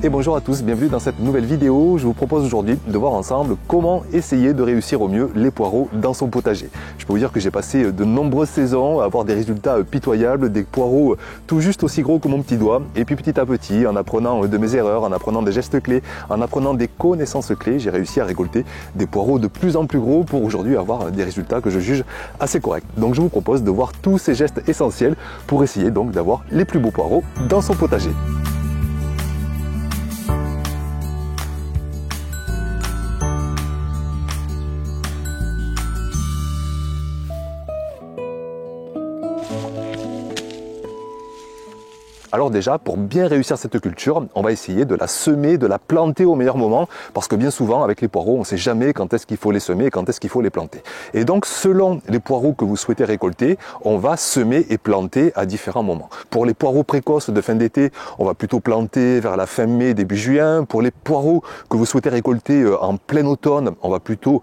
Et bonjour à tous, bienvenue dans cette nouvelle vidéo. Je vous propose aujourd'hui de voir ensemble comment essayer de réussir au mieux les poireaux dans son potager. Je peux vous dire que j'ai passé de nombreuses saisons à avoir des résultats pitoyables, des poireaux tout juste aussi gros que mon petit doigt. Et puis petit à petit, en apprenant de mes erreurs, en apprenant des gestes clés, en apprenant des connaissances clés, j'ai réussi à récolter des poireaux de plus en plus gros pour aujourd'hui avoir des résultats que je juge assez corrects. Donc je vous propose de voir tous ces gestes essentiels pour essayer donc d'avoir les plus beaux poireaux dans son potager. Alors déjà, pour bien réussir cette culture, on va essayer de la semer, de la planter au meilleur moment, parce que bien souvent, avec les poireaux, on ne sait jamais quand est-ce qu'il faut les semer et quand est-ce qu'il faut les planter. Et donc, selon les poireaux que vous souhaitez récolter, on va semer et planter à différents moments. Pour les poireaux précoces de fin d'été, on va plutôt planter vers la fin mai, début juin. Pour les poireaux que vous souhaitez récolter en plein automne, on va plutôt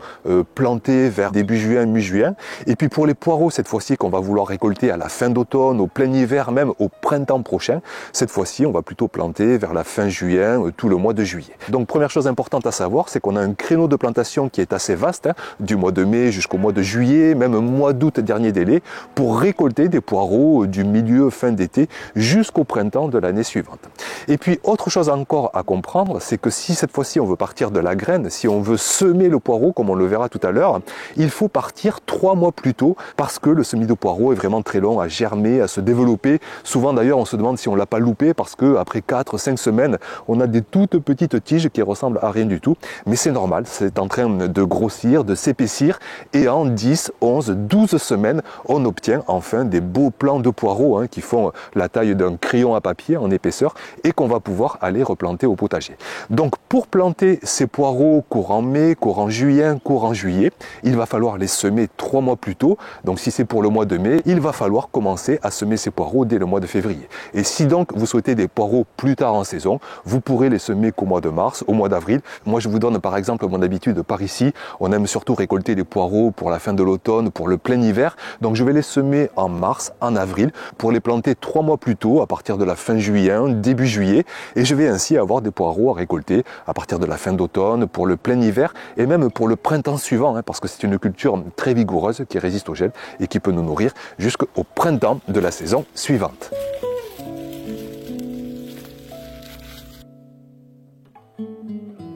planter vers début juin, mi-juin. Et puis pour les poireaux, cette fois-ci, qu'on va vouloir récolter à la fin d'automne, au plein hiver, même au printemps prochain, cette fois-ci, on va plutôt planter vers la fin juin, tout le mois de juillet. Donc, première chose importante à savoir, c'est qu'on a un créneau de plantation qui est assez vaste, du mois de mai jusqu'au mois de juillet, même mois d'août, dernier délai, pour récolter des poireaux du milieu fin d'été jusqu'au printemps de l'année suivante. Et puis, autre chose encore à comprendre, c'est que si cette fois-ci, on veut partir de la graine, si on veut semer le poireau, comme on le verra tout à l'heure, il faut partir 3 mois plus tôt, parce que le semis de poireau est vraiment très long à germer, à se développer. Souvent, d'ailleurs, on se demande si on l'a pas loupé parce que après 4-5 semaines, on a des toutes petites tiges qui ressemblent à rien du tout. Mais c'est normal, c'est en train de grossir, de s'épaissir et en 10, 11, 12 semaines, on obtient enfin des beaux plants de poireaux qui font la taille d'un crayon à papier en épaisseur et qu'on va pouvoir aller replanter au potager. Donc pour planter ces poireaux courant mai, courant juin, courant juillet, il va falloir les semer 3 mois plus tôt. Donc si c'est pour le mois de mai, il va falloir commencer à semer ces poireaux dès le mois de février. Et si donc vous souhaitez des poireaux plus tard en saison, vous pourrez les semer qu'au mois de mars, au mois d'avril. Moi je vous donne par exemple mon habitude par ici, on aime surtout récolter les poireaux pour la fin de l'automne, pour le plein hiver. Donc je vais les semer en mars, en avril, pour les planter 3 mois plus tôt, à partir de la fin juillet, début juillet. Et je vais ainsi avoir des poireaux à récolter à partir de la fin d'automne, pour le plein hiver et même pour le printemps suivant, parce que c'est une culture très vigoureuse qui résiste au gel et qui peut nous nourrir jusqu'au printemps de la saison suivante.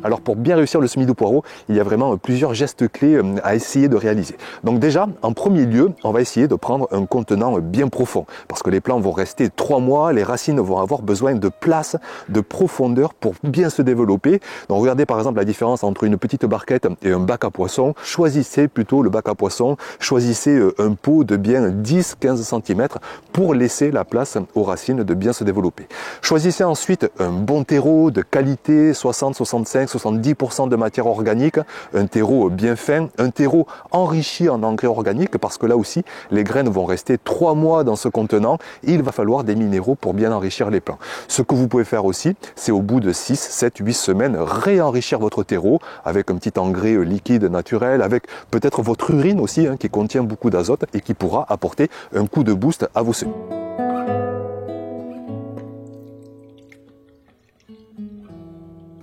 Alors pour bien réussir le semis de poireaux, il y a vraiment plusieurs gestes clés à essayer de réaliser. Donc déjà, en premier lieu, on va essayer de prendre un contenant bien profond parce que les plants vont rester 3 mois, les racines vont avoir besoin de place, de profondeur pour bien se développer. Donc regardez par exemple la différence entre une petite barquette et un bac à poissons. Choisissez plutôt le bac à poissons, choisissez un pot de bien 10-15 cm pour laisser la place aux racines de bien se développer. Choisissez ensuite un bon terreau de qualité, 60-65-70% de matière organique, un terreau bien fin, un terreau enrichi en engrais organiques parce que là aussi, les graines vont rester 3 mois dans ce contenant et il va falloir des minéraux pour bien enrichir les plants. Ce que vous pouvez faire aussi, c'est au bout de 6, 7, 8 semaines, réenrichir votre terreau avec un petit engrais liquide naturel, avec peut-être votre urine aussi qui contient beaucoup d'azote et qui pourra apporter un coup de boost à vos semis.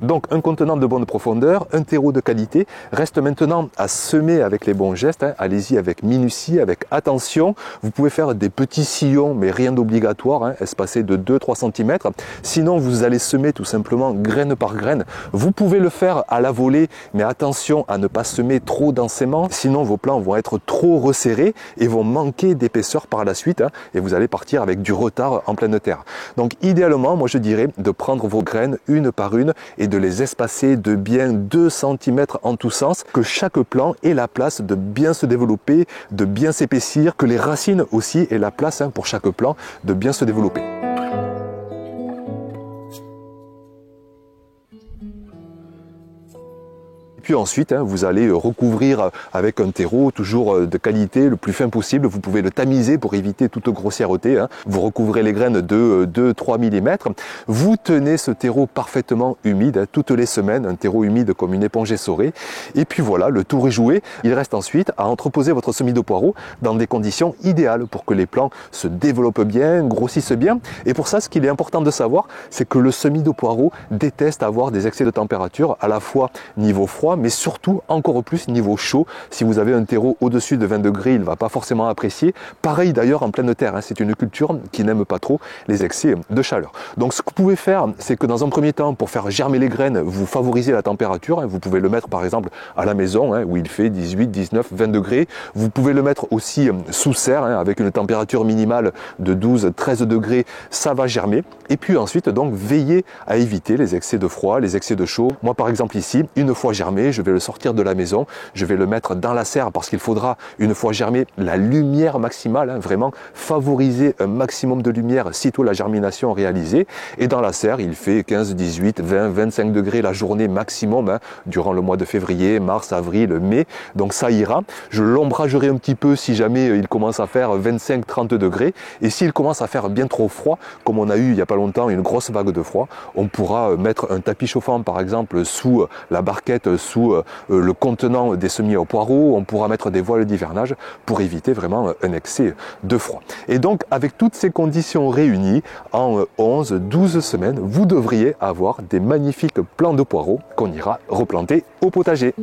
Donc un contenant de bonne profondeur, un terreau de qualité, reste maintenant à semer avec les bons gestes, allez-y avec minutie, avec attention. Vous pouvez faire des petits sillons, mais rien d'obligatoire, espacés de 2-3 cm. Sinon vous allez semer tout simplement graine par graine. Vous pouvez le faire à la volée, mais attention à ne pas semer trop densément, sinon vos plants vont être trop resserrés et vont manquer d'épaisseur par la suite, et vous allez partir avec du retard en pleine terre. Donc idéalement, moi je dirais de prendre vos graines une par une et de les espacer de bien 2 cm en tous sens, que chaque plant ait la place de bien se développer, de bien s'épaissir, que les racines aussi aient la place pour chaque plant de bien se développer. Puis ensuite, vous allez recouvrir avec un terreau toujours de qualité, le plus fin possible. Vous pouvez le tamiser pour éviter toute grossièreté. Vous recouvrez les graines de 2-3 mm. Vous tenez ce terreau parfaitement humide toutes les semaines, un terreau humide comme une éponge essorée. Et puis voilà, le tour est joué. Il reste ensuite à entreposer votre semis de poireaux dans des conditions idéales pour que les plants se développent bien, grossissent bien. Et pour ça, ce qu'il est important de savoir, c'est que le semis de poireaux déteste avoir des excès de température, à la fois niveau froid, mais surtout encore plus niveau chaud. Si vous avez un terreau au-dessus de 20 degrés, il ne va pas forcément apprécier. Pareil d'ailleurs en pleine terre, c'est une culture qui n'aime pas trop les excès de chaleur. Donc ce que vous pouvez faire, c'est que dans un premier temps, pour faire germer les graines, vous favorisez la température. Vous pouvez le mettre par exemple à la maison, où il fait 18, 19, 20 degrés. Vous pouvez le mettre aussi sous serre, avec une température minimale de 12, 13 degrés, ça va germer. Et puis ensuite, donc, veillez à éviter les excès de froid, les excès de chaud. Moi par exemple ici, une fois germé, je vais le sortir de la maison, je vais le mettre dans la serre parce qu'il faudra, une fois germé, la lumière maximale, vraiment favoriser un maximum de lumière sitôt la germination réalisée. Et dans la serre, il fait 15, 18, 20, 25 degrés la journée maximum, durant le mois de février, mars, avril, mai. Donc ça ira. Je l'ombragerai un petit peu si jamais il commence à faire 25, 30 degrés. Et s'il commence à faire bien trop froid, comme on a eu il n'y a pas longtemps une grosse vague de froid, on pourra mettre un tapis chauffant par exemple sous la barquette, sous le contenant des semis au poireau. On pourra mettre des voiles d'hivernage pour éviter vraiment un excès de froid. Et donc avec toutes ces conditions réunies, en 11-12 semaines, vous devriez avoir des magnifiques plants de poireaux qu'on ira replanter au potager.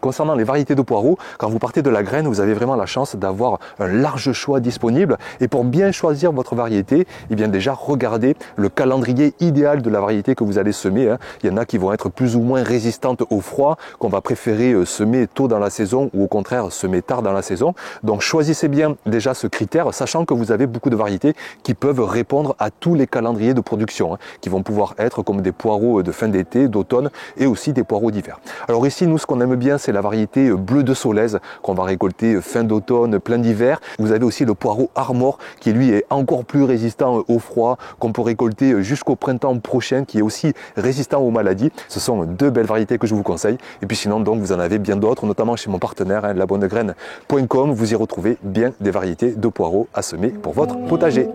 Concernant les variétés de poireaux, quand vous partez de la graine, vous avez vraiment la chance d'avoir un large choix disponible. Et pour bien choisir votre variété, eh bien déjà regardez le calendrier idéal de la variété que vous allez semer. Il y en a qui vont être plus ou moins résistantes au froid, qu'on va préférer semer tôt dans la saison ou au contraire semer tard dans la saison. Donc choisissez bien déjà ce critère, sachant que vous avez beaucoup de variétés qui peuvent répondre à tous les calendriers de production, qui vont pouvoir être comme des poireaux de fin d'été, d'automne et aussi des poireaux d'hiver. Alors ici, nous, ce qu'on aime bien, c'est la variété bleu de Solèze qu'on va récolter fin d'automne, plein d'hiver. Vous avez aussi le poireau Armor qui lui est encore plus résistant au froid, qu'on peut récolter jusqu'au printemps prochain, qui est aussi résistant aux maladies. Ce sont deux belles variétés que je vous conseille. Et puis sinon, donc, vous en avez bien d'autres, notamment chez mon partenaire, labonnegraine.com. Vous y retrouvez bien des variétés de poireaux à semer pour votre potager.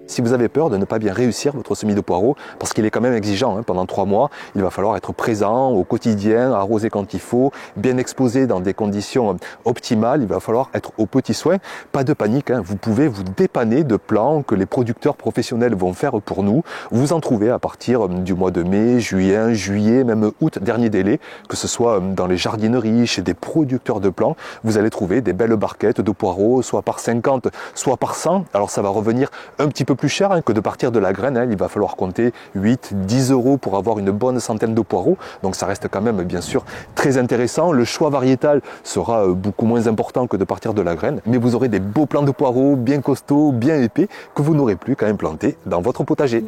Si vous avez peur de ne pas bien réussir votre semis de poireaux, parce qu'il est quand même exigeant, pendant 3 mois, il va falloir être présent au quotidien, arroser quand il faut, bien exposé dans des conditions optimales, il va falloir être aux petits soins. Pas de panique, vous pouvez vous dépanner de plants que les producteurs professionnels vont faire pour nous. Vous en trouvez à partir du mois de mai, juin, juillet, même août, dernier délai, que ce soit dans les jardineries, chez des producteurs de plants, vous allez trouver des belles barquettes de poireaux, soit par 50, soit par 100. Alors ça va revenir un petit peu plus cher que de partir de la graine. Il va falloir compter 8-10 € pour avoir une bonne centaine de poireaux. Donc ça reste quand même bien sûr très intéressant. Le choix variétal sera beaucoup moins important que de partir de la graine. Mais vous aurez des beaux plants de poireaux bien costauds, bien épais, que vous n'aurez plus qu'à implanter dans votre potager.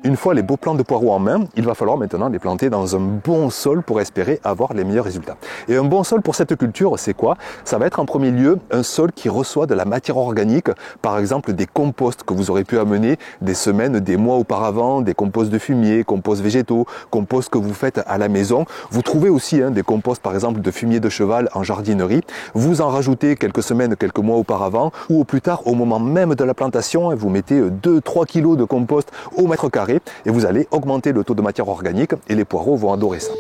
Une fois les beaux plants de poireaux en main, il va falloir maintenant les planter dans un bon sol pour espérer avoir les meilleurs résultats. Et un bon sol pour cette culture, c'est quoi? Ça va être en premier lieu un sol qui reçoit de la matière organique, par exemple des composts que vous aurez pu amener des semaines, des mois auparavant, des composts de fumier, composts végétaux, composts que vous faites à la maison. Vous trouvez aussi des composts par exemple de fumier de cheval en jardinerie. Vous en rajoutez quelques semaines, quelques mois auparavant, ou au plus tard, au moment même de la plantation, vous mettez 2-3 kg de compost au mètre carré. Et vous allez augmenter le taux de matière organique et les poireaux vont adorer ça.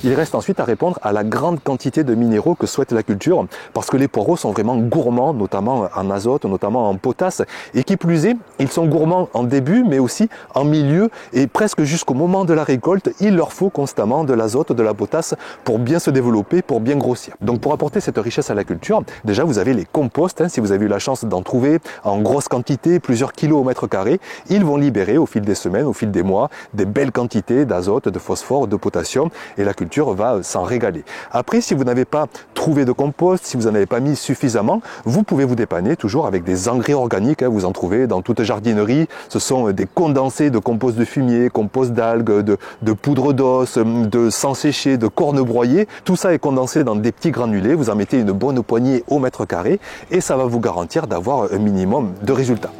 Il reste ensuite à répondre à la grande quantité de minéraux que souhaite la culture, parce que les poireaux sont vraiment gourmands, notamment en azote, notamment en potasse, et qui plus est, ils sont gourmands en début, mais aussi en milieu, et presque jusqu'au moment de la récolte, il leur faut constamment de l'azote, de la potasse, pour bien se développer, pour bien grossir. Donc pour apporter cette richesse à la culture, déjà vous avez les composts, si vous avez eu la chance d'en trouver en grosse quantité, plusieurs kilos au mètre carré, ils vont libérer au fil des semaines, au fil des mois, des belles quantités d'azote, de phosphore, de potassium, et la culture culture va s'en régaler. Après, si vous n'avez pas trouvé de compost, si vous n'en avez pas mis suffisamment, vous pouvez vous dépanner toujours avec des engrais organiques. Vous en trouvez dans toute jardinerie. Ce sont des condensés de compost de fumier, compost d'algues, de poudre d'os, de sang séché, de cornes broyées. Tout ça est condensé dans des petits granulés. Vous en mettez une bonne poignée au mètre carré et ça va vous garantir d'avoir un minimum de résultats.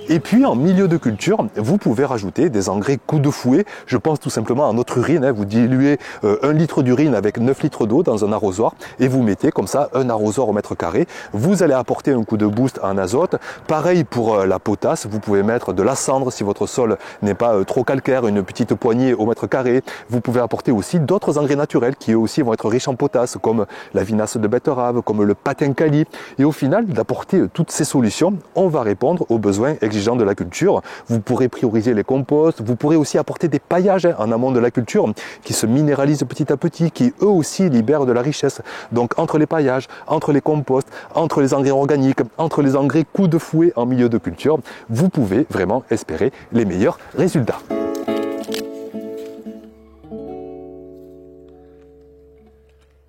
Et puis en milieu de culture, vous pouvez rajouter des engrais coup de fouet. Je pense tout simplement à notre urine. Vous diluez 1 litre d'urine avec 9 litres d'eau dans un arrosoir et vous mettez comme ça un arrosoir au mètre carré. Vous allez apporter un coup de boost en azote. Pareil pour la potasse, vous pouvez mettre de la cendre si votre sol n'est pas trop calcaire, une petite poignée au mètre carré. Vous pouvez apporter aussi d'autres engrais naturels qui eux aussi vont être riches en potasse, comme la vinasse de betterave, comme le patin kali. Et au final, d'apporter toutes ces solutions, on va répondre aux besoins exigeants de la culture. Vous pourrez prioriser les composts, vous pourrez aussi apporter des paillages en amont de la culture qui se minéralisent petit à petit, qui eux aussi libèrent de la richesse. Donc entre les paillages, entre les composts, entre les engrais organiques, entre les engrais coup de fouet en milieu de culture, vous pouvez vraiment espérer les meilleurs résultats.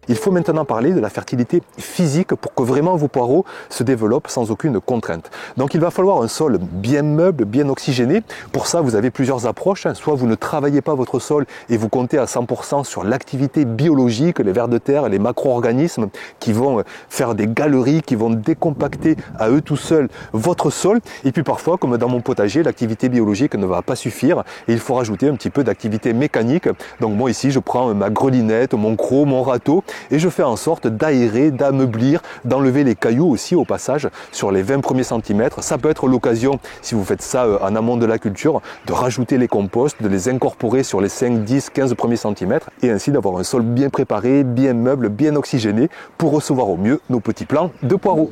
Il faut maintenant parler de la fertilité physique pour que vraiment vos poireaux se développent sans aucune contrainte. Donc il va falloir un sol bien meuble, bien oxygéné. Pour ça, vous avez plusieurs approches. Soit vous ne travaillez pas votre sol et vous comptez à 100% sur l'activité biologique, les vers de terre, les macro-organismes qui vont faire des galeries, qui vont décompacter à eux tout seuls votre sol. Et puis parfois, comme dans mon potager, l'activité biologique ne va pas suffire et il faut rajouter un petit peu d'activité mécanique. Donc moi ici, je prends ma grelinette, mon croc, mon râteau et je fais en sorte d'aérer, d'ameublir, d'enlever les cailloux aussi au passage sur les 20 premiers centimètres. Ça peut être l'occasion, si vous faites ça en amont de la culture, de rajouter les composts, de les incorporer sur les 5, 10, 15 premiers centimètres et ainsi d'avoir un sol bien préparé, bien meuble, bien oxygéné pour recevoir au mieux nos petits plants de poireaux.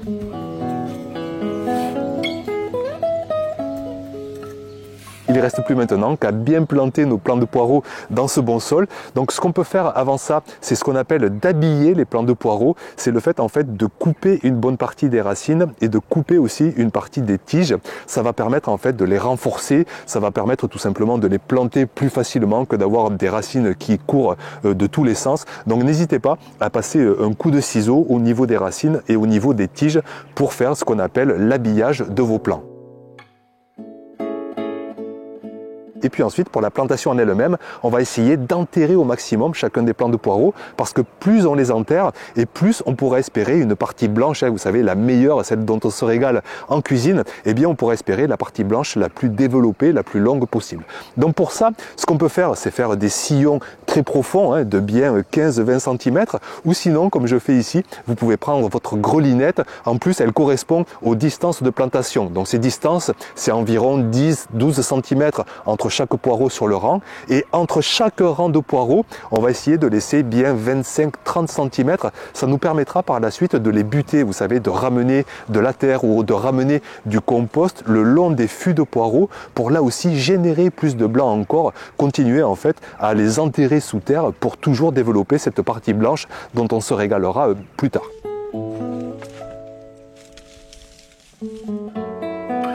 Il ne reste plus maintenant qu'à bien planter nos plants de poireaux dans ce bon sol. Donc ce qu'on peut faire avant ça, c'est ce qu'on appelle d'habiller les plants de poireaux. C'est le fait en fait de couper une bonne partie des racines et de couper aussi une partie des tiges. Ça va permettre en fait de les renforcer. Ça va permettre tout simplement de les planter plus facilement que d'avoir des racines qui courent de tous les sens. Donc n'hésitez pas à passer un coup de ciseau au niveau des racines et au niveau des tiges pour faire ce qu'on appelle l'habillage de vos plants. Et puis ensuite, pour la plantation en elle-même, on va essayer d'enterrer au maximum chacun des plants de poireaux parce que plus on les enterre et plus on pourra espérer une partie blanche, vous savez, la meilleure, celle dont on se régale en cuisine, eh bien on pourra espérer la partie blanche la plus développée, la plus longue possible. Donc pour ça, ce qu'on peut faire, c'est faire des sillons très profonds, de bien 15-20 cm, ou sinon, comme je fais ici, vous pouvez prendre votre grelinette. En plus, elle correspond aux distances de plantation. Donc ces distances, c'est environ 10-12 cm entre chaque poireau sur le rang et entre chaque rang de poireaux, on va essayer de laisser bien 25-30 cm. Ça nous permettra par la suite de les buter, vous savez, de ramener de la terre ou de ramener du compost le long des fûts de poireaux pour là aussi générer plus de blanc encore, continuer en fait à les enterrer sous terre pour toujours développer cette partie blanche dont on se régalera plus tard.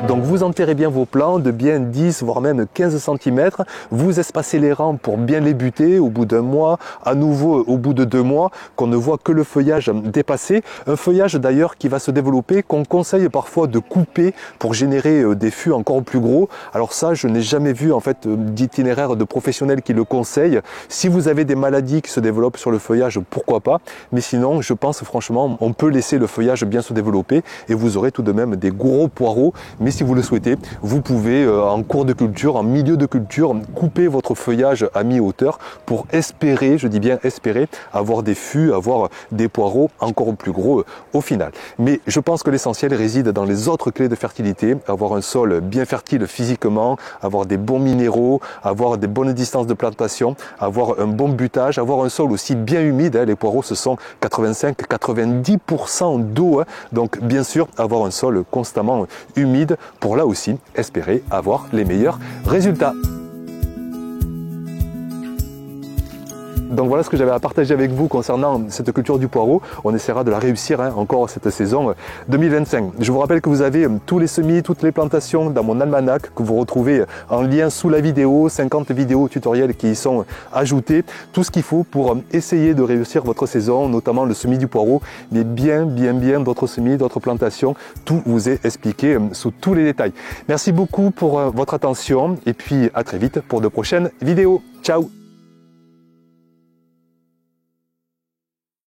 Donc vous enterrez bien vos plants de bien 10 voire même 15 cm, vous espacez les rangs pour bien les buter au bout d'un mois, à nouveau au bout de 2 mois, qu'on ne voit que le feuillage dépasser. Un feuillage d'ailleurs qui va se développer, qu'on conseille parfois de couper pour générer des fûts encore plus gros. Alors ça, je n'ai jamais vu en fait d'itinéraire de professionnels qui le conseillent. Si vous avez des maladies qui se développent sur le feuillage, pourquoi pas, mais sinon je pense franchement on peut laisser le feuillage bien se développer et vous aurez tout de même des gros poireaux. Mais si vous le souhaitez, vous pouvez en cours de culture, en milieu de culture, couper votre feuillage à mi-hauteur pour espérer, je dis bien espérer, avoir des fûts, avoir des poireaux encore plus gros au final. Mais je pense que l'essentiel réside dans les autres clés de fertilité, avoir un sol bien fertile physiquement, avoir des bons minéraux, avoir des bonnes distances de plantation, avoir un bon butage, avoir un sol aussi bien humide. Les poireaux, ce sont 85-90% d'eau, donc bien sûr avoir un sol constamment humide pour là aussi espérer avoir les meilleurs résultats. Donc voilà ce que j'avais à partager avec vous concernant cette culture du poireau. On essaiera de la réussir encore cette saison 2025. Je vous rappelle que vous avez tous les semis, toutes les plantations dans mon almanach que vous retrouvez en lien sous la vidéo, 50 vidéos tutoriels qui y sont ajoutées. Tout ce qu'il faut pour essayer de réussir votre saison, notamment le semis du poireau, mais bien d'autres semis, d'autres plantations. Tout vous est expliqué sous tous les détails. Merci beaucoup pour votre attention et puis à très vite pour de prochaines vidéos. Ciao!